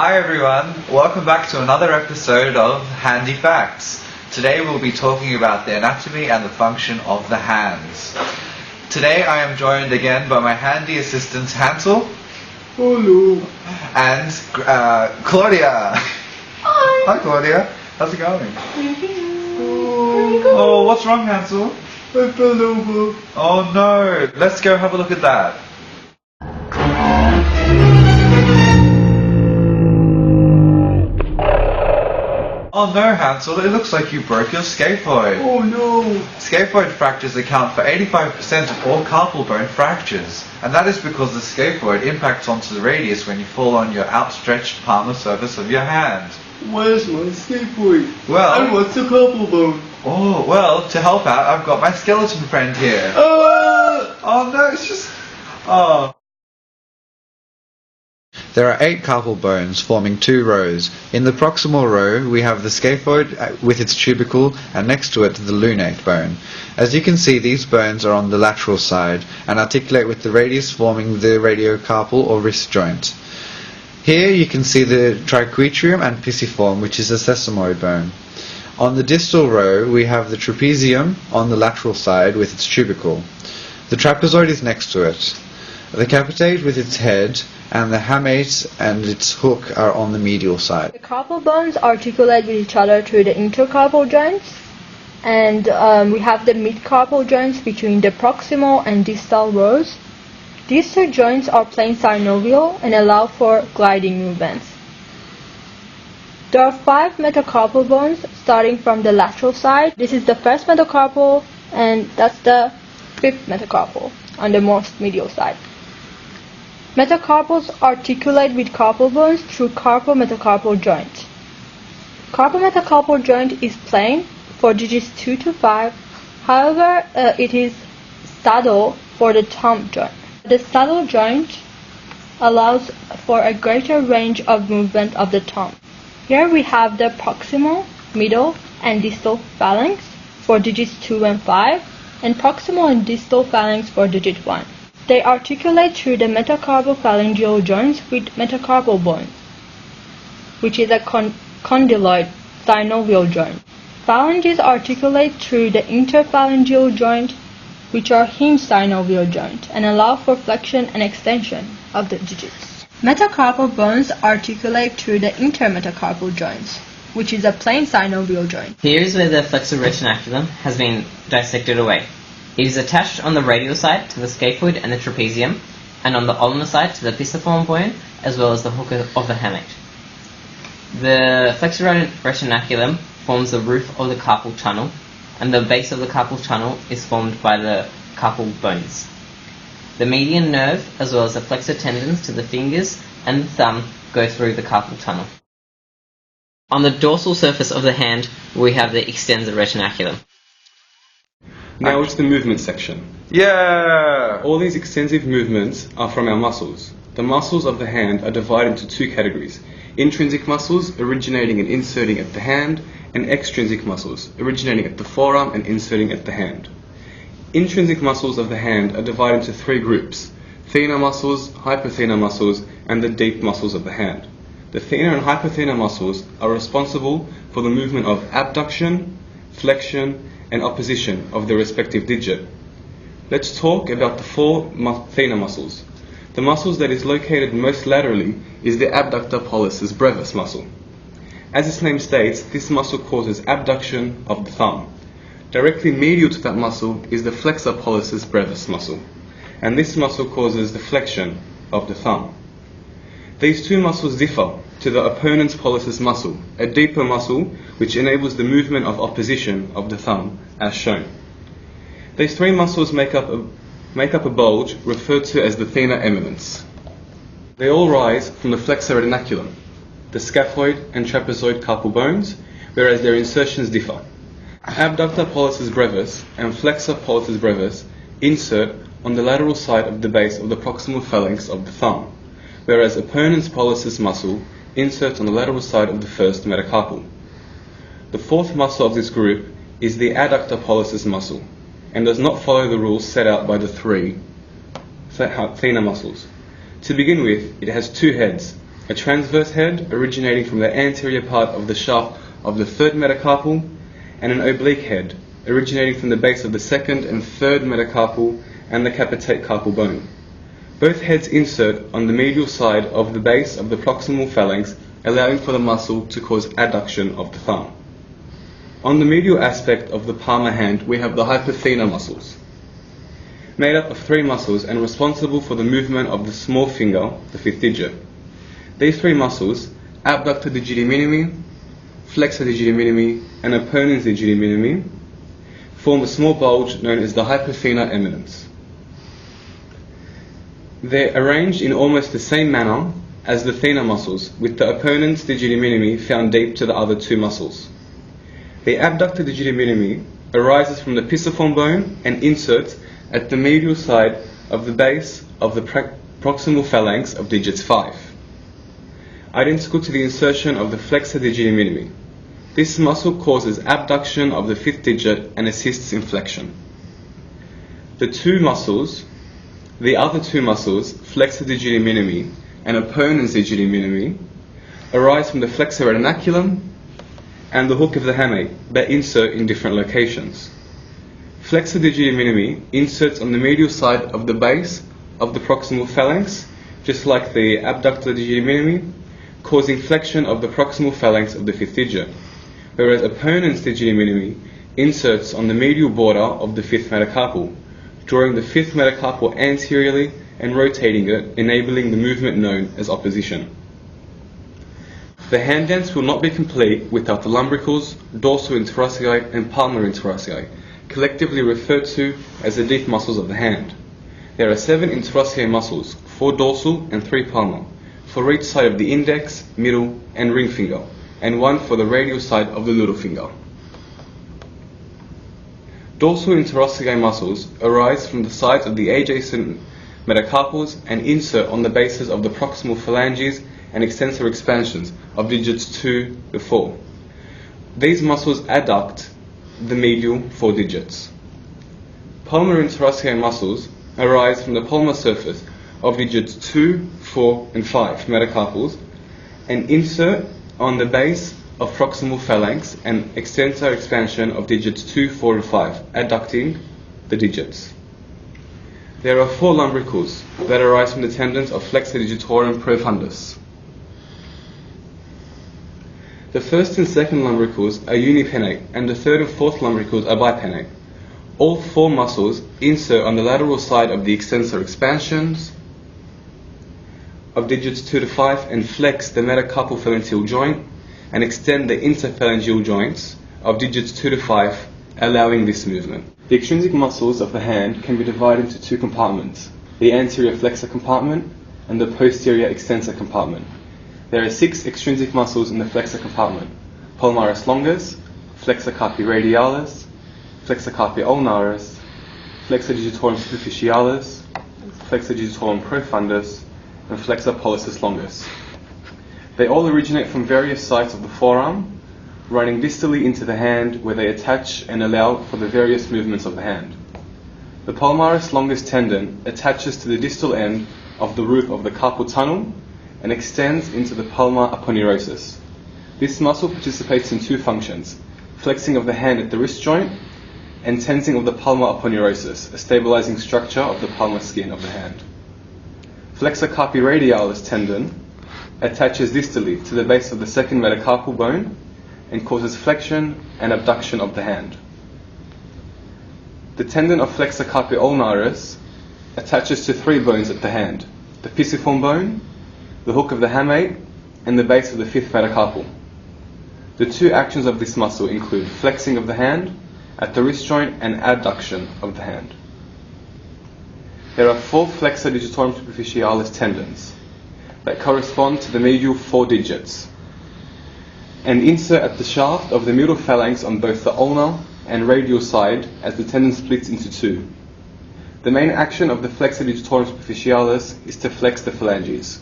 Hi everyone, welcome back to another episode of Handy Facts. Today we'll be talking about the anatomy and the function of the hands. Today I am joined again by my handy assistants Hansel. Hello. And Claudia. Hi. Hi Claudia, how's it going? Oh, Oh, what's wrong Hansel? I fell over. Oh no, let's go have a look at that. Oh no Hansel, it looks like you broke your scaphoid. Oh no. Scaphoid fractures account for 85% of all carpal bone fractures, and that is because the scaphoid impacts onto the radius when you fall on your outstretched palmar surface of your hand. Where's my scaphoid? Well- And what's the carpal bone? Oh, well, to help out, I've got my skeleton friend here. Oh no, it's just... Oh. There are 8 carpal bones forming 2 rows. In the proximal row we have the scaphoid with its tubercle and next to it the lunate bone. As you can see, these bones are on the lateral side and articulate with the radius forming the radiocarpal or wrist joint. Here you can see the triquetrum and pisiform, which is a sesamoid bone. On the distal row we have the trapezium on the lateral side with its tubercle. The trapezoid is next to it. The capitate with its head and the hamate and its hook are on the medial side. The carpal bones articulate with each other through the intercarpal joints, and we have the midcarpal joints between the proximal and distal rows. These 2 joints are plain synovial and allow for gliding movements. There are 5 metacarpal bones starting from the lateral side. This is the first metacarpal, and that's the 5th metacarpal on the most medial side. Metacarpals articulate with carpal bones through carpal-metacarpal joint. Carpal-metacarpal joint is plain for digits 2 to 5, however it is saddle for the thumb joint. The saddle joint allows for a greater range of movement of the thumb. Here we have the proximal, middle and distal phalanx for digits 2 and 5, and proximal and distal phalanx for digit 1. They articulate through the metacarpal phalangeal joints with metacarpal bones, which is a condyloid synovial joint. Phalanges articulate through the interphalangeal joint, which are hinge synovial joint, and allow for flexion and extension of the digits. Metacarpal bones articulate through the intermetacarpal joints, which is a plain synovial joint. Here is where the flexor retinaculum has been dissected away. It is attached on the radial side to the scaphoid and the trapezium, and on the ulnar side to the pisiform bone, as well as the hook of the hamate. The flexor retinaculum forms the roof of the carpal tunnel, and the base of the carpal tunnel is formed by the carpal bones. The median nerve, as well as the flexor tendons to the fingers and the thumb, go through the carpal tunnel. On the dorsal surface of the hand, we have the extensor retinaculum. Now it's the movement section. Yeah! All these extensive movements are from our muscles. The muscles of the hand are divided into 2 categories: intrinsic muscles originating and inserting at the hand, and extrinsic muscles originating at the forearm and inserting at the hand. Intrinsic muscles of the hand are divided into 3 groups: thenar muscles, hypothenar muscles, and the deep muscles of the hand. The thenar and hypothenar muscles are responsible for the movement of abduction, flexion, and opposition of the respective digit. Let's talk about the 4 thenar muscles. The muscles that is located most laterally is the abductor pollicis brevis muscle. As its name states, this muscle causes abduction of the thumb. Directly medial to that muscle is the flexor pollicis brevis muscle, and this muscle causes the flexion of the thumb. These 2 muscles differ to the opponens pollicis muscle, a deeper muscle which enables the movement of opposition of the thumb, as shown. These 3 muscles make up a bulge referred to as the thenar eminence. They all rise from the flexor retinaculum, the scaphoid and trapezoid carpal bones, whereas their insertions differ. Abductor pollicis brevis and flexor pollicis brevis insert on the lateral side of the base of the proximal phalanx of the thumb, whereas opponens pollicis muscle inserts on the lateral side of the first metacarpal. The 4th muscle of this group is the adductor pollicis muscle, and does not follow the rules set out by the 3 thenar muscles. To begin with, it has 2 heads, a transverse head originating from the anterior part of the shaft of the third metacarpal, and an oblique head originating from the base of the second and third metacarpal and the capitate carpal bone. Both heads insert on the medial side of the base of the proximal phalanx, allowing for the muscle to cause adduction of the thumb. On the medial aspect of the palmar hand, we have the hypothenar muscles, made up of 3 muscles and responsible for the movement of the small finger, the 5th digit. These 3 muscles, abductor digiti minimi, flexor digiti minimi, and opponens digiti minimi, form a small bulge known as the hypothenar eminence. They're arranged in almost the same manner as the thenar muscles, with the opponens digiti minimi found deep to the other 2 muscles. The abductor digiti minimi arises from the pisiform bone and inserts at the medial side of the base of the proximal phalanx of digits 5, identical to the insertion of the flexor digiti minimi. This muscle causes abduction of the 5th digit and assists in flexion. The other two muscles, flexor digiti minimi and opponens digiti minimi, arise from the flexor retinaculum and the hook of the hamate, but insert in different locations. Flexor digiti minimi inserts on the medial side of the base of the proximal phalanx, just like the abductor digiti minimi, causing flexion of the proximal phalanx of the 5th digit, whereas opponens digiti minimi inserts on the medial border of the 5th metacarpal, drawing the 5th metacarpal anteriorly and rotating it, enabling the movement known as opposition. The hand dance will not be complete without the lumbricals, dorsal interosseae and palmar interosseae, collectively referred to as the deep muscles of the hand. There are 7 interosseae muscles, 4 dorsal and 3 palmar, for each side of the index, middle and ring finger, and 1 for the radial side of the little finger. Dorsal interosseae muscles arise from the sides of the adjacent metacarpals and insert on the bases of the proximal phalanges and extensor expansions of digits 2 to 4. These muscles adduct the medial 4 digits. Palmar interosseae muscles arise from the palmar surface of digits 2, 4 and 5 metacarpals and insert on the base of proximal phalanx and extensor expansion of digits 2, 4 and 5, adducting the digits. There are 4 lumbricals that arise from the tendons of flexor digitorum profundus. The first and second lumbricals are unipennate and the third and fourth lumbricals are bipennate. All 4 muscles insert on the lateral side of the extensor expansions of digits 2 to 5 and flex the metacarpal phalangeal joint and extend the interphalangeal joints of digits 2 to 5, allowing this movement. The extrinsic muscles of the hand can be divided into 2 compartments, the anterior flexor compartment and the posterior extensor compartment. There are 6 extrinsic muscles in the flexor compartment: palmaris longus, flexor carpi radialis, flexor carpi ulnaris, flexor digitorum superficialis, flexor digitorum profundus, and flexor pollicis longus. They all originate from various sites of the forearm, running distally into the hand where they attach and allow for the various movements of the hand. The palmaris longus tendon attaches to the distal end of the roof of the carpal tunnel and extends into the palmar aponeurosis. This muscle participates in 2 functions: flexing of the hand at the wrist joint and tensing of the palmar aponeurosis, a stabilizing structure of the palmar skin of the hand. Flexor carpi radialis tendon attaches distally to the base of the second metacarpal bone and causes flexion and abduction of the hand. The tendon of flexor carpi ulnaris attaches to 3 bones at the hand: the pisiform bone, the hook of the hamate, and the base of the 5th metacarpal. The 2 actions of this muscle include flexing of the hand at the wrist joint and adduction of the hand. There are 4 flexor digitorum superficialis tendons that correspond to the medial 4 digits and insert at the shaft of the middle phalanx on both the ulnar and radial side as the tendon splits into 2. The main action of the flexor digitorum superficialis is to flex the phalanges.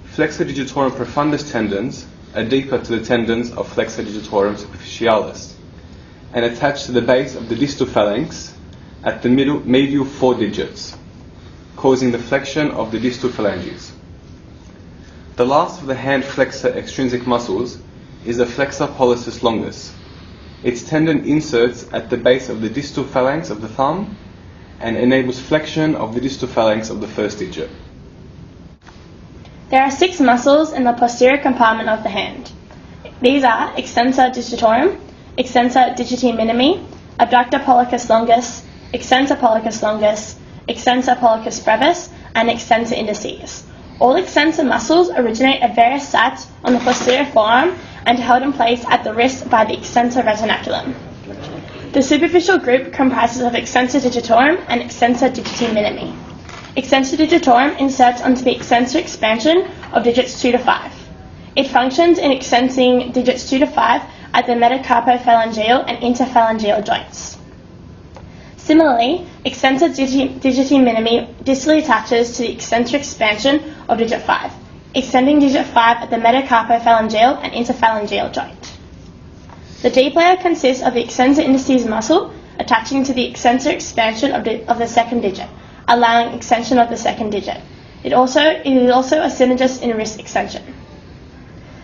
Flexor digitorum profundus tendons are deeper to the tendons of flexor digitorum superficialis and attach to the base of the distal phalanx at the medial 4 digits, causing the flexion of the distal phalanges. The last of the hand flexor extrinsic muscles is the flexor pollicis longus. Its tendon inserts at the base of the distal phalanx of the thumb and enables flexion of the distal phalanx of the first digit. There are 6 muscles in the posterior compartment of the hand. These are extensor digitorum, extensor digiti minimi, abductor pollicis longus, extensor pollicis longus, extensor pollicis brevis, and extensor indices. All extensor muscles originate at various sites on the posterior forearm and are held in place at the wrist by the extensor retinaculum. The superficial group comprises of extensor digitorum and extensor digiti minimi. Extensor digitorum inserts onto the extensor expansion of digits 2 to 5. It functions in extensing digits 2 to 5 at the metacarpophalangeal and interphalangeal joints. Similarly, extensor digiti minimi distally attaches to the extensor expansion of digit 5, extending digit 5 at the metacarpophalangeal and interphalangeal joint. The deep layer consists of the extensor indices muscle attaching to the extensor expansion of the second digit, allowing extension of the second digit. It is also a synergist in wrist extension.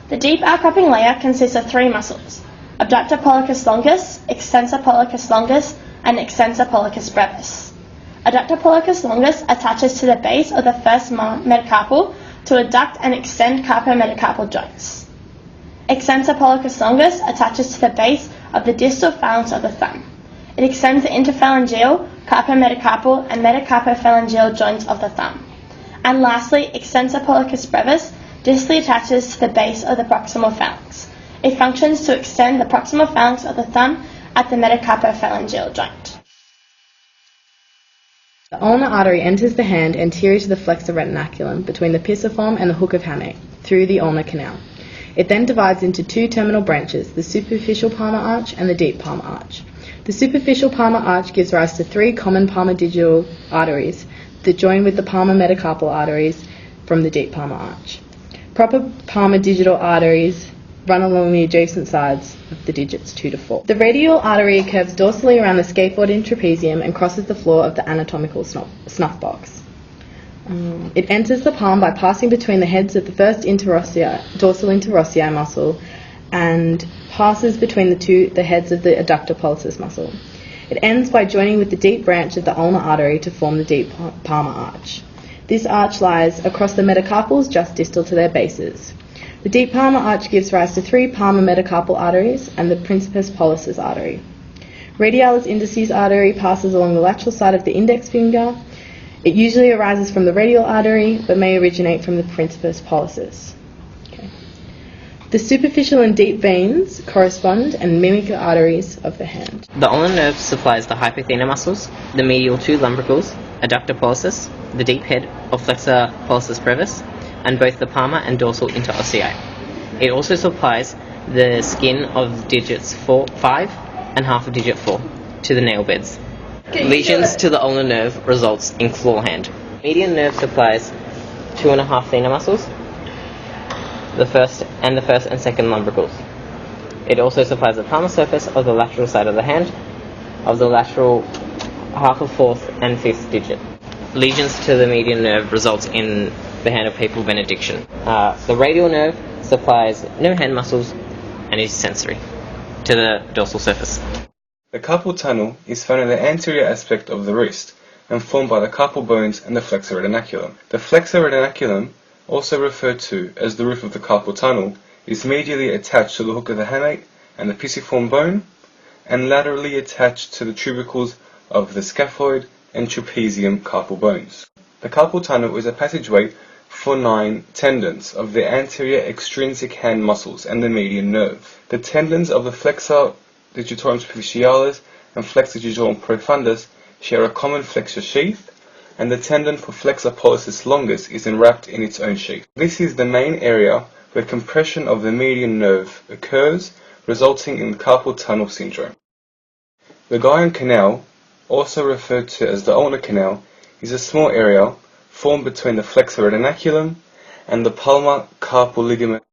The deep outcropping layer consists of 3 muscles: abductor pollicis longus, extensor pollicis longus, and extensor pollicis brevis. Adductor pollicis longus attaches to the base of the first metacarpal to adduct and extend carpometacarpal joints. Extensor pollicis longus attaches to the base of the distal phalanx of the thumb. It extends the interphalangeal, carpometacarpal, and metacarpophalangeal joints of the thumb. And lastly, extensor pollicis brevis distally attaches to the base of the proximal phalanx. It functions to extend the proximal phalanx of the thumb at the metacarpophalangeal joint. The ulnar artery enters the hand anterior to the flexor retinaculum between the pisiform and the hook of hamate through the ulnar canal. It then divides into 2 terminal branches, the superficial palmar arch and the deep palmar arch. The superficial palmar arch gives rise to 3 common palmar digital arteries that join with the palmar metacarpal arteries from the deep palmar arch. Proper palmar digital arteries run along the adjacent sides of the digits 2 to 4. The radial artery curves dorsally around the scaphoid and trapezium and crosses the floor of the anatomical snuff box. It enters the palm by passing between the heads of the first dorsal interossei muscle and passes between the heads of the adductor pollicis muscle. It ends by joining with the deep branch of the ulnar artery to form the deep palmar arch. This arch lies across the metacarpals just distal to their bases. The deep palmar arch gives rise to 3 palmar metacarpal arteries and the principus pollicis artery. Radialis indicis artery passes along the lateral side of the index finger. It usually arises from the radial artery but may originate from the principus pollicis. The superficial and deep veins correspond and mimic the arteries of the hand. The ulnar nerve supplies the hypothenar muscles, the medial 2 lumbricals, adductor pollicis, the deep head of flexor pollicis brevis, and both the palmar and dorsal interossei. It also supplies the skin of digits 5 and half of digit 4 to the nail beds. Lesions to the ulnar nerve results in claw hand. Median nerve supplies 2.5 thenar muscles, the first and second lumbricals. It also supplies the palmar surface of the lateral side of the hand, of the lateral half of 4th and 5th digit. Lesions to the median nerve results in the hand of papal benediction. The radial nerve supplies no hand muscles and is sensory to the dorsal surface. The carpal tunnel is found in the anterior aspect of the wrist and formed by the carpal bones and the flexor retinaculum. The flexor retinaculum, also referred to as the roof of the carpal tunnel, is medially attached to the hook of the hamate and the pisiform bone, and laterally attached to the tubercles of the scaphoid and trapezium carpal bones. The carpal tunnel is a passageway for 9 tendons of the anterior extrinsic hand muscles and the median nerve. The tendons of the flexor digitorum superficialis and flexor digitorum profundus share a common flexor sheath, and the tendon for flexor pollicis longus is enwrapped in its own sheath. This is the main area where compression of the median nerve occurs, resulting in the carpal tunnel syndrome. The Guyon canal, also referred to as the ulnar canal, is a small area formed between the flexor retinaculum and the palmar carpal ligament.